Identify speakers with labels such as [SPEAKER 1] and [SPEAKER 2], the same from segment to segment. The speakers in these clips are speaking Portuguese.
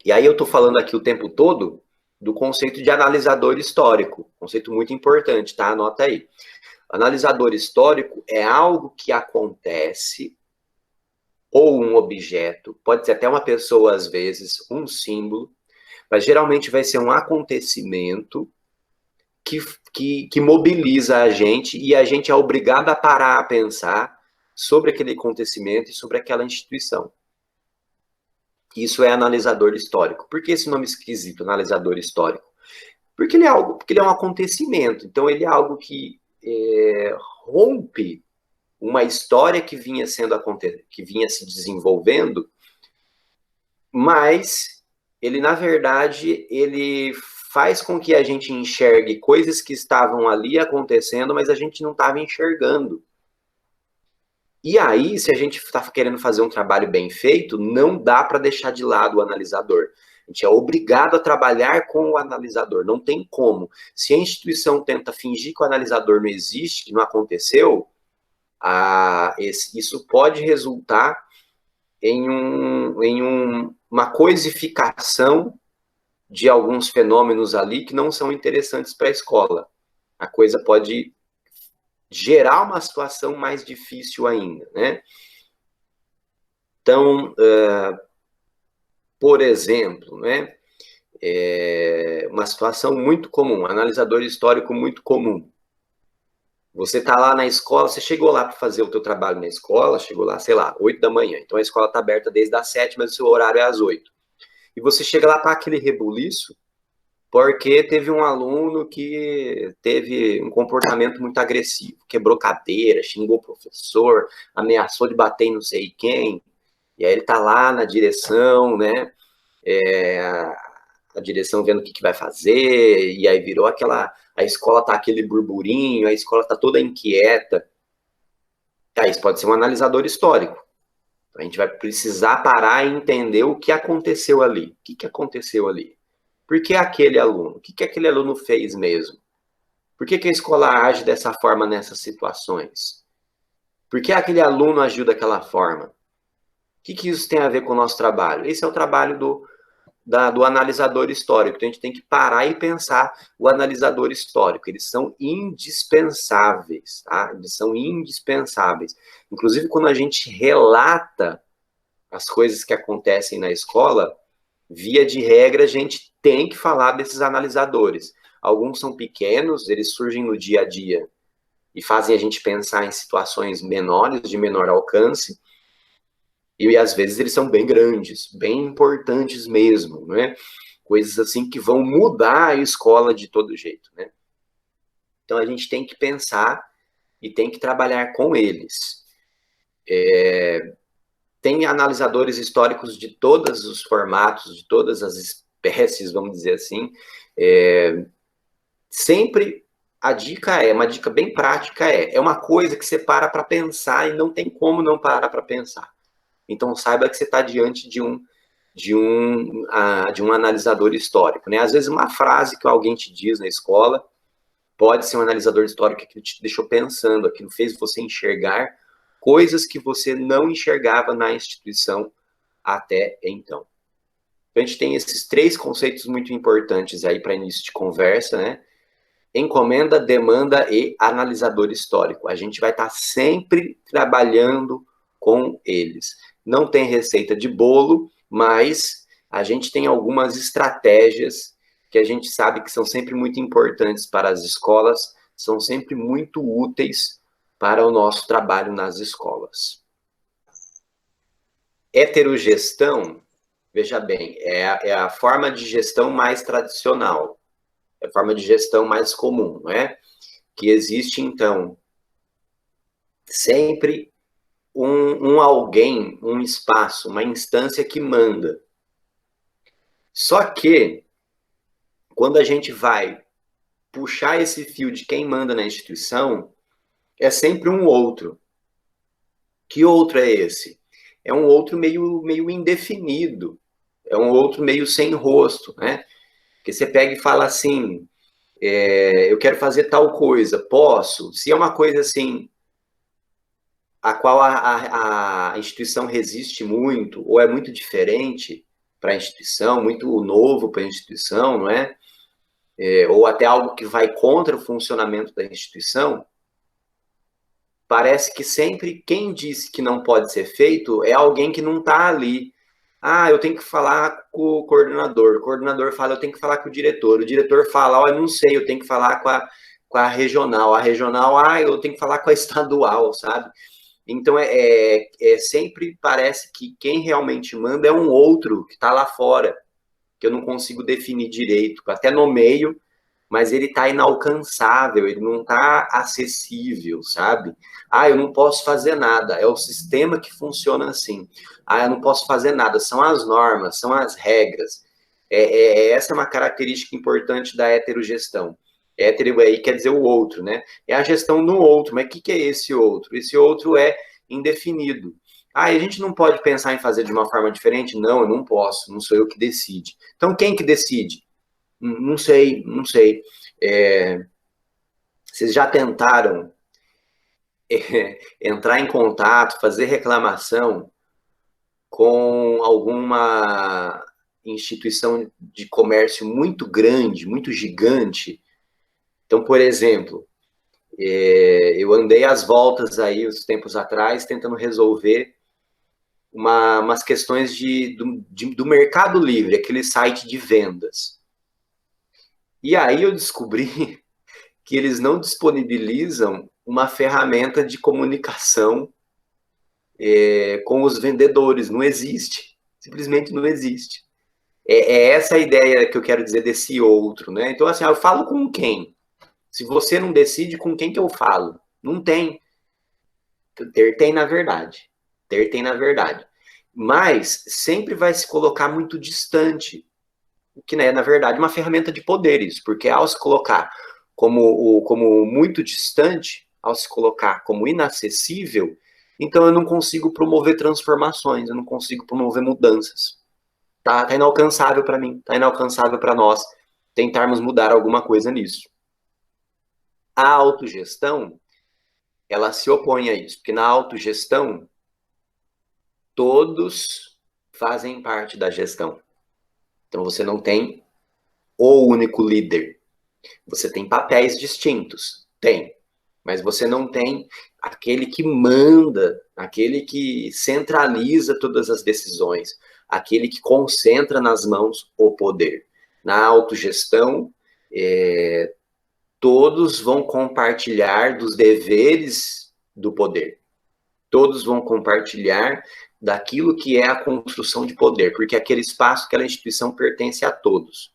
[SPEAKER 1] E aí eu estou falando aqui o tempo todo do conceito de analisador histórico, conceito muito importante, tá? Anota aí. Analisador histórico é algo que acontece, ou um objeto, pode ser até uma pessoa às vezes, um símbolo, mas geralmente vai ser um acontecimento que mobiliza a gente e a gente é obrigado a parar a pensar sobre aquele acontecimento e sobre aquela instituição. Isso é analisador histórico. Por que esse nome esquisito, analisador histórico? Porque ele é um acontecimento. Então ele é algo que rompe uma história que vinha se desenvolvendo, mas ele na verdade ele faz com que a gente enxergue coisas que estavam ali acontecendo, mas a gente não estava enxergando. E aí, se a gente está querendo fazer um trabalho bem feito, não dá para deixar de lado o analisador. A gente é obrigado a trabalhar com o analisador, não tem como. Se a instituição tenta fingir que o analisador não existe, que não aconteceu, isso pode resultar em uma coisificação de alguns fenômenos ali que não são interessantes para a escola. A coisa pode gerar uma situação mais difícil ainda, né? Então, por exemplo, né, uma situação muito comum, um analisador histórico muito comum. Você está lá na escola, você chegou lá para fazer o teu trabalho na escola, chegou lá, sei lá, 8 da manhã. Então a escola está aberta desde as 7, mas o seu horário é às 8. E você chega lá para aquele rebuliço, porque teve um aluno que teve um comportamento muito agressivo, quebrou cadeira, xingou o professor, ameaçou de bater em não sei quem, e aí ele está lá na direção, né, a direção vendo o que vai fazer, e aí virou a escola tá aquele burburinho, a escola tá toda inquieta. Tá, isso pode ser um analisador histórico. A gente vai precisar parar e entender o que aconteceu ali. O que aconteceu ali? Por que aquele aluno? O que aquele aluno fez mesmo? Por que a escola age dessa forma nessas situações? Por que aquele aluno agiu daquela forma? O que isso tem a ver com o nosso trabalho? Esse é o trabalho do analisador histórico. Então, a gente tem que parar e pensar o analisador histórico. Eles são indispensáveis, tá? Eles são indispensáveis. Inclusive, quando a gente relata as coisas que acontecem na escola, via de regra, a gente tem que falar desses analisadores. Alguns são pequenos, eles surgem no dia a dia e fazem a gente pensar em situações menores, de menor alcance, e às vezes eles são bem grandes, bem importantes mesmo, né? Coisas assim que vão mudar a escola de todo jeito, né? Então a gente tem que pensar e tem que trabalhar com eles. Tem analisadores históricos de todos os formatos, de todas as espécies, vamos dizer assim. Sempre a dica uma dica bem prática é uma coisa que você para pensar e não tem como não parar para pensar. Então saiba que você está diante de um analisador histórico, né? Às vezes uma frase que alguém te diz na escola pode ser um analisador histórico que te deixou pensando, aquilo fez você enxergar coisas que você não enxergava na instituição até então. Então a gente tem esses 3 conceitos muito importantes aí para início de conversa, né? Encomenda, demanda e analisador histórico. A gente vai estar sempre trabalhando com eles. Não tem receita de bolo, mas a gente tem algumas estratégias que a gente sabe que são sempre muito importantes para as escolas, são sempre muito úteis para o nosso trabalho nas escolas. Heterogestão, veja bem, é a forma de gestão mais tradicional, é a forma de gestão mais comum, não é? Que existe, então, sempre um alguém, um espaço, uma instância que manda. Só que, quando a gente vai puxar esse fio de quem manda na instituição, é sempre um outro. Que outro é esse? É um outro meio indefinido, é um outro meio sem rosto, né? Porque você pega e fala assim, eu quero fazer tal coisa, posso? Se é uma coisa assim, a qual a instituição resiste muito, ou é muito diferente, para a instituição, muito novo para a instituição, não é? Ou até algo que vai contra o funcionamento da instituição, parece que sempre quem disse que não pode ser feito é alguém que não está ali. Ah, eu tenho que falar com o coordenador fala, eu tenho que falar com o diretor fala, ó, eu não sei, eu tenho que falar com a regional, eu tenho que falar com a estadual, sabe? Então, sempre parece que quem realmente manda é um outro que está lá fora, que eu não consigo definir direito, até nomeio, mas ele está inalcançável, ele não está acessível, sabe? Ah, eu não posso fazer nada, é o sistema que funciona assim. Ah, eu não posso fazer nada, são as normas, são as regras. Essa é uma característica importante da heterogestão. Hétero aí quer dizer o outro, né? É a gestão no outro, mas o que é esse outro? Esse outro é indefinido. Ah, e a gente não pode pensar em fazer de uma forma diferente? Não, eu não posso, não sou eu que decide. Então, quem que decide? Não sei, não sei. Vocês já tentaram entrar em contato, fazer reclamação com alguma instituição de comércio muito grande, muito gigante? Então, por exemplo, eu andei às voltas aí, uns tempos atrás, tentando resolver umas questões do Mercado Livre, aquele site de vendas. E aí eu descobri que eles não disponibilizam uma ferramenta de comunicação com os vendedores. Não existe. Simplesmente não existe. É essa a ideia que eu quero dizer desse outro, né? Então, assim, eu falo com quem? Se você não decide, com quem que eu falo? Não tem. Ter tem na verdade. Ter tem na verdade. Mas sempre vai se colocar muito distante, o que é, na verdade, uma ferramenta de poder isso, porque ao se colocar como muito distante, ao se colocar como inacessível, então eu não consigo promover transformações, eu não consigo promover mudanças. Tá inalcançável para mim, tá inalcançável para nós tentarmos mudar alguma coisa nisso. A autogestão, ela se opõe a isso, porque na autogestão, todos fazem parte da gestão. Então você não tem o único líder. Você tem papéis distintos, tem, mas você não tem aquele que manda, aquele que centraliza todas as decisões, aquele que concentra nas mãos o poder. Na autogestão, todos vão compartilhar dos deveres do poder, todos vão compartilhar daquilo que é a construção de poder, porque aquele espaço, aquela instituição pertence a todos.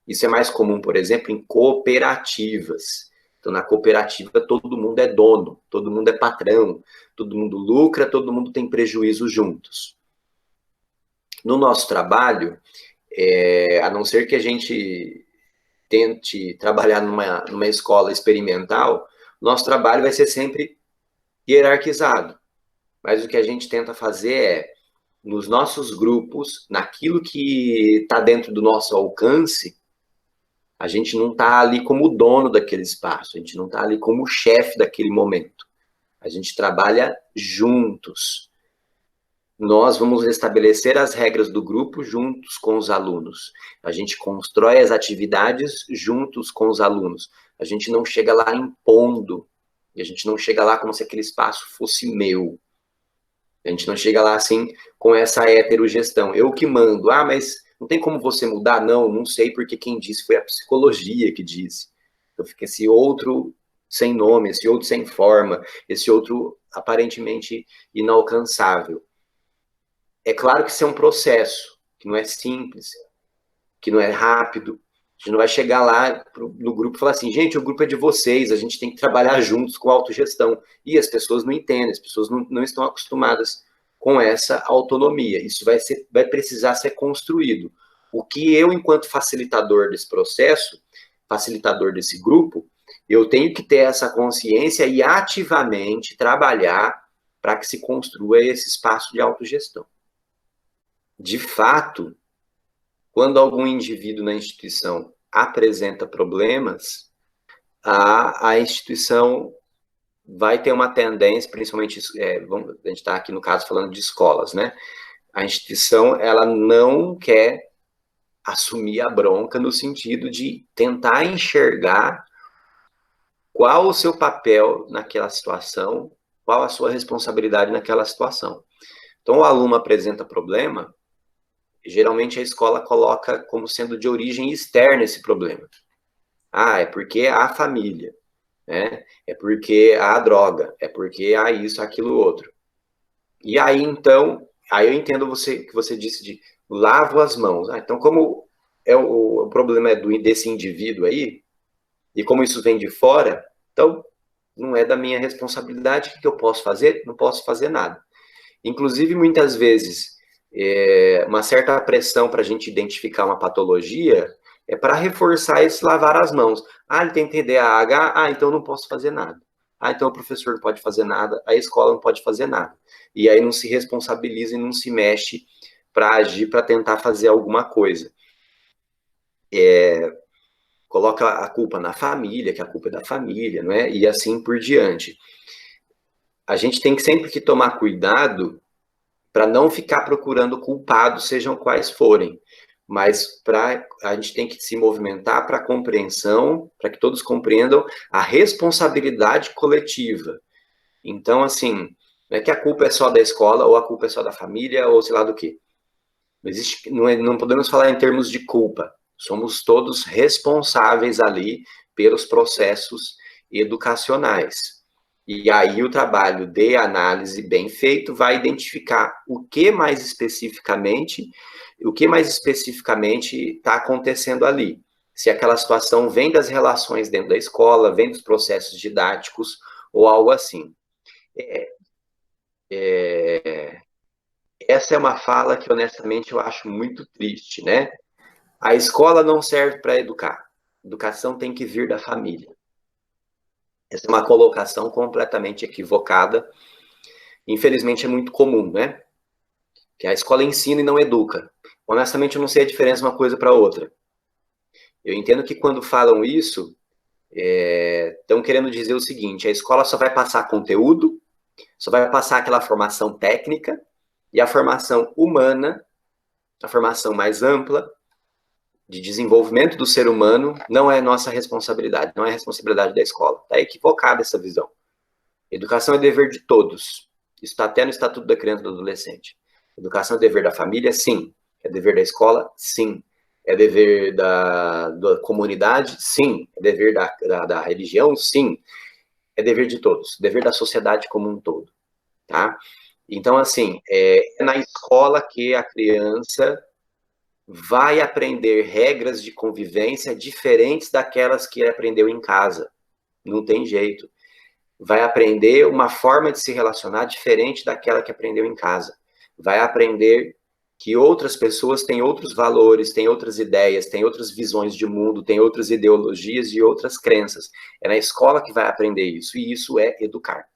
[SPEAKER 1] Isso é mais comum, por exemplo, em cooperativas. Então, na cooperativa, todo mundo é dono, todo mundo é patrão, todo mundo lucra, todo mundo tem prejuízo juntos. No nosso trabalho, a não ser que a gente tente trabalhar numa escola experimental, nosso trabalho vai ser sempre hierarquizado. Mas o que a gente tenta fazer é, nos nossos grupos, naquilo que está dentro do nosso alcance, a gente não está ali como dono daquele espaço, a gente não está ali como chefe daquele momento. A gente trabalha juntos. Nós vamos estabelecer as regras do grupo juntos com os alunos. A gente constrói as atividades juntos com os alunos. A gente não chega lá impondo. A gente não chega lá como se aquele espaço fosse meu. A gente não chega lá assim com essa heterogestão. Eu que mando. Ah, mas não tem como você mudar? Não, não sei, porque quem disse foi a psicologia que disse. Então fica esse outro sem nome, esse outro sem forma, esse outro aparentemente inalcançável. É claro que isso é um processo, que não é simples, que não é rápido. A gente não vai chegar lá no grupo e falar assim, gente, o grupo é de vocês, a gente tem que trabalhar juntos com a autogestão. E as pessoas não entendem, as pessoas não estão acostumadas com essa autonomia. Isso vai precisar ser construído. O que eu, enquanto facilitador desse processo, facilitador desse grupo, eu tenho que ter essa consciência e ativamente trabalhar para que se construa esse espaço de autogestão. De fato, quando algum indivíduo na instituição apresenta problemas, a instituição vai ter uma tendência, principalmente, a gente está aqui no caso falando de escolas, né? a instituição, ela não quer assumir a bronca no sentido de tentar enxergar qual o seu papel naquela situação, qual a sua responsabilidade naquela situação. Então, o aluno apresenta problema, geralmente a escola coloca como sendo de origem externa esse problema. Ah, é porque há família, né? É porque há droga, é porque há isso, aquilo, outro. E aí, então, aí eu entendo que você disse de lavo as mãos. Ah, então, como o problema é desse indivíduo aí, e como isso vem de fora, então não é da minha responsabilidade. O que eu posso fazer? Não posso fazer nada. Inclusive, muitas vezes, uma certa pressão para a gente identificar uma patologia é para reforçar esse lavar as mãos. Ah, ele tem TDAH, então não posso fazer nada. Ah, então o professor não pode fazer nada, a escola não pode fazer nada. E aí não se responsabiliza e não se mexe para agir, para tentar fazer alguma coisa. Coloca a culpa na família, que a culpa é da família, não é? E assim por diante. A gente tem que sempre que tomar cuidado para não ficar procurando culpados, sejam quais forem, mas a gente tem que se movimentar para a compreensão, para que todos compreendam a responsabilidade coletiva. Então, assim, não é que a culpa é só da escola, ou a culpa é só da família, ou sei lá do quê. Não existe, não podemos falar em termos de culpa. Somos todos responsáveis ali pelos processos educacionais. E aí o trabalho de análise bem feito vai identificar o que mais especificamente está acontecendo ali. Se aquela situação vem das relações dentro da escola, vem dos processos didáticos ou algo assim. Essa é uma fala que, honestamente, eu acho muito triste, né? A escola não serve para educar. Educação tem que vir da família. Essa é uma colocação completamente equivocada. Infelizmente, é muito comum, né? Que a escola ensina e não educa. Honestamente, eu não sei a diferença de uma coisa para outra. Eu entendo que quando falam isso, estão querendo dizer o seguinte: a escola só vai passar conteúdo, só vai passar aquela formação técnica, e a formação humana, a formação mais ampla, de desenvolvimento do ser humano, não é nossa responsabilidade, não é responsabilidade da escola. Está equivocada essa visão. Educação é dever de todos. Isso está até no Estatuto da Criança e do Adolescente. Educação é dever da família? Sim. É dever da escola? Sim. É dever da comunidade? Sim. É dever da religião? Sim. É dever de todos. Dever da sociedade como um todo. Tá? Então, assim, é na escola que a criança vai aprender regras de convivência diferentes daquelas que aprendeu em casa. Não tem jeito. Vai aprender uma forma de se relacionar diferente daquela que aprendeu em casa. Vai aprender que outras pessoas têm outros valores, têm outras ideias, têm outras visões de mundo, têm outras ideologias e outras crenças. É na escola que vai aprender isso, e isso é educar.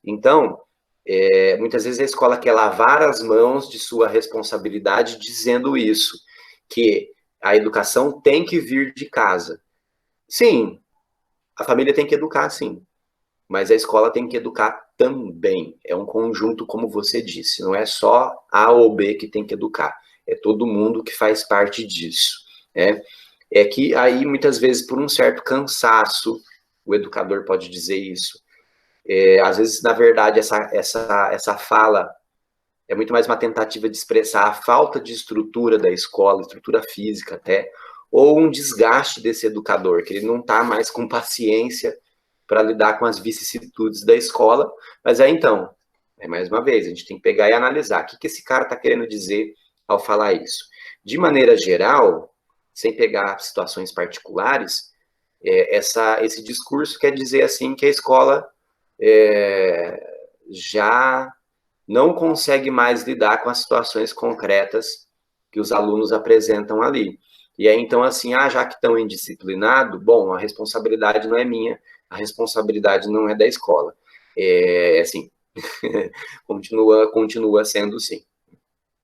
[SPEAKER 1] Então, muitas vezes a escola quer lavar as mãos de sua responsabilidade dizendo isso, que a educação tem que vir de casa. Sim, a família tem que educar, sim, mas a escola tem que educar também. É um conjunto, como você disse, não é só A ou B que tem que educar, é todo mundo que faz parte disso. É que aí, muitas vezes, por um certo cansaço, o educador pode dizer isso. Às vezes, na verdade, essa fala é muito mais uma tentativa de expressar a falta de estrutura da escola, estrutura física até, ou um desgaste desse educador, que ele não está mais com paciência para lidar com as vicissitudes da escola. Mas aí, então, mais uma vez, a gente tem que pegar e analisar o que esse cara está querendo dizer ao falar isso. De maneira geral, sem pegar situações particulares, esse discurso quer dizer assim que a escola já não consegue mais lidar com as situações concretas que os alunos apresentam ali. E aí, então, assim, já que estão indisciplinados, bom, a responsabilidade não é minha, a responsabilidade não é da escola. Assim, continua sendo sim.